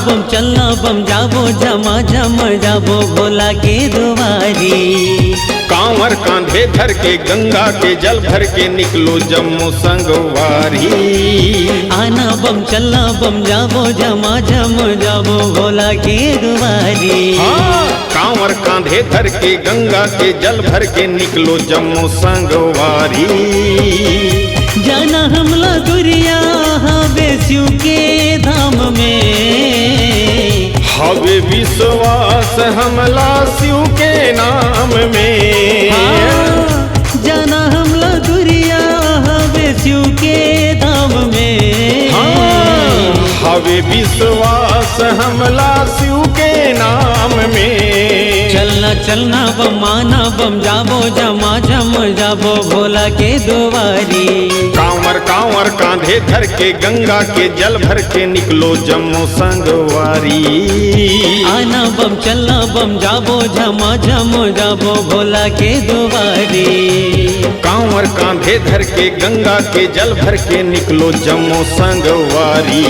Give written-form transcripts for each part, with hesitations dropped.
बम चलना बम जाबो झमा झम जाबो भोला के दुआरी। कांवर कांधे धर के गंगा के जल भर के निकलो जम्मू संगवारी। आना बम चलना बम जाबो झमा झम जाबो भोला के दुआरी। हाँ, कांवर कांधे धर के गंगा के जल भर के निकलो जम्मू संगवारी। जाना हमला दुरिया हवे शिव के धाम में। हवे विश्वास हमला शिव के नाम में। हाँ, जाना हमला दुरिया हवे शिव के धाम में। हाँ, हवे विश्वास हमला शिव के नाम में। चलना चलना बम माना बम जाबो झमा झम जाबो भोला के दुआरी। कांवर कांवर कांधे धर के गंगा के जल भर के निकलो जम्मू संगवारी। आना बम चलना बम जाबो झमा झम जाबो भोला के दुआरी। कांवर कांधे धर के गंगा के जल भर के निकलो जम्मू संगवारी।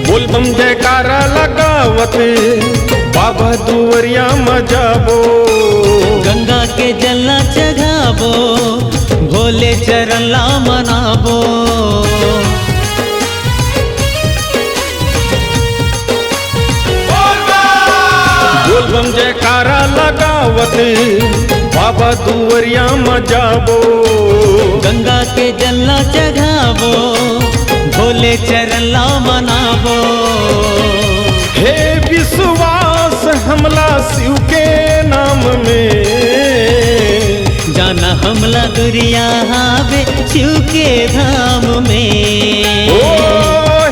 बोल बम जयकारा लगावत बाबा दुवरिया मजाबो। गंगा के जलना चढ़ाबो भोले चरण ला मनाबो। बोल बम जयकारा लगावत बाबा दुवरिया मजाबो। गंगा के जलना चढ़ाबो भोले चरण ला मनाबो। हे विश्वास हमला शिव के नाम में। जाना हमला दुरिया हावे शिव के धाम में। ओ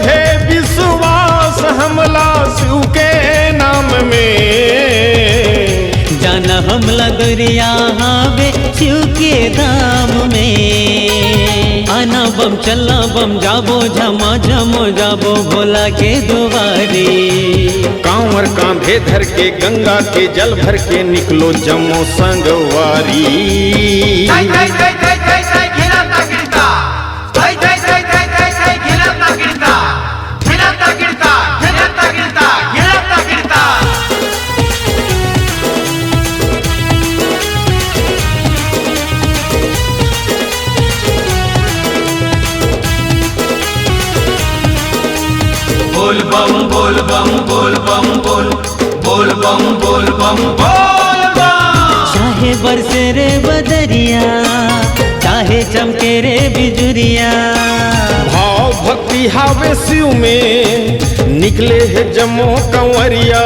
हे विश्वास हमला शिव के नाम में। जाना हमला दुरिया हावे शिव के धाम में। आना बम चलना बम जाबो झमा झम जाबो भोला के दुआरी। कांवर कांधे धर के गंगा के जल भर के निकलो जम्मू संगवारी। बोल बम बोल बम बोल बम बोल बोल बम बोल बम बोल बम। चाहे बरसे रे बदरिया चाहे चमके रे बिजुरिया। भाव भक्ति हावे शिव में निकले है जम्मू कंवरिया।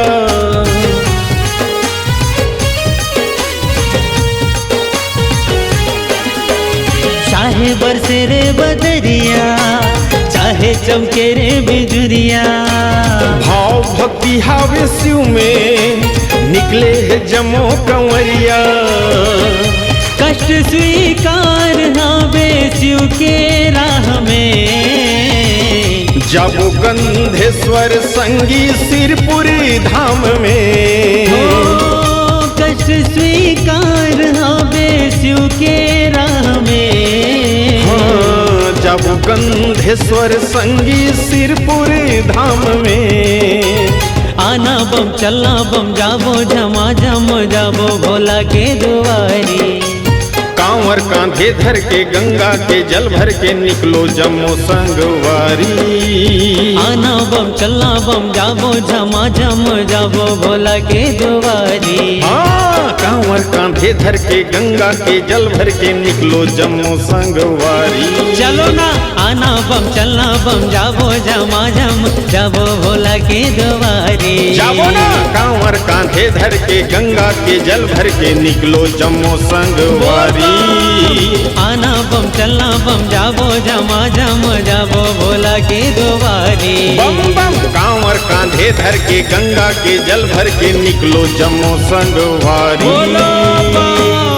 चाहे बरसे रे बदरिया चाहे चमके रे बिजुरिया। भाव भक्ति हावे शिव में निकले है जम्मू कंवरिया। कष्ट स्वीकार हावे शिव के राह में। जाबो गंधेश्वर संगी सिरपुरी धाम में। हो कष्ट स्वीकार हावे शिव के राह में। हाँ, जाबो गंधेश्वर संगी सिरपुरी धाम में। आना बम चलना बम जाबो झमा झम जाबो भोला के दुआरी। कांवर कांधे धर के गंगा के जल भर के निकलो जम्मू संगवारी। आना बम चलना बम जाबो झमा झम जाबो भोला के दुआरी। हाँ, कांवर कांधे धर के गंगा के जल भर के निकलो जम्मू संगवारी। चलो ना आना बम चलना बम जाबो झमा झम जाबो भोला के दुआरी। जाबो ना कांवर कांधे धर के गंगा के जल भर के निकलो जम्मू संगवारी। आना बम चलना बम जाबो झमाझम जाबो भोला के दुआरी। बम बम कांवर कांधे धर के गंगा के जल भर के निकलो जम्मू संगवारी। बोलो बम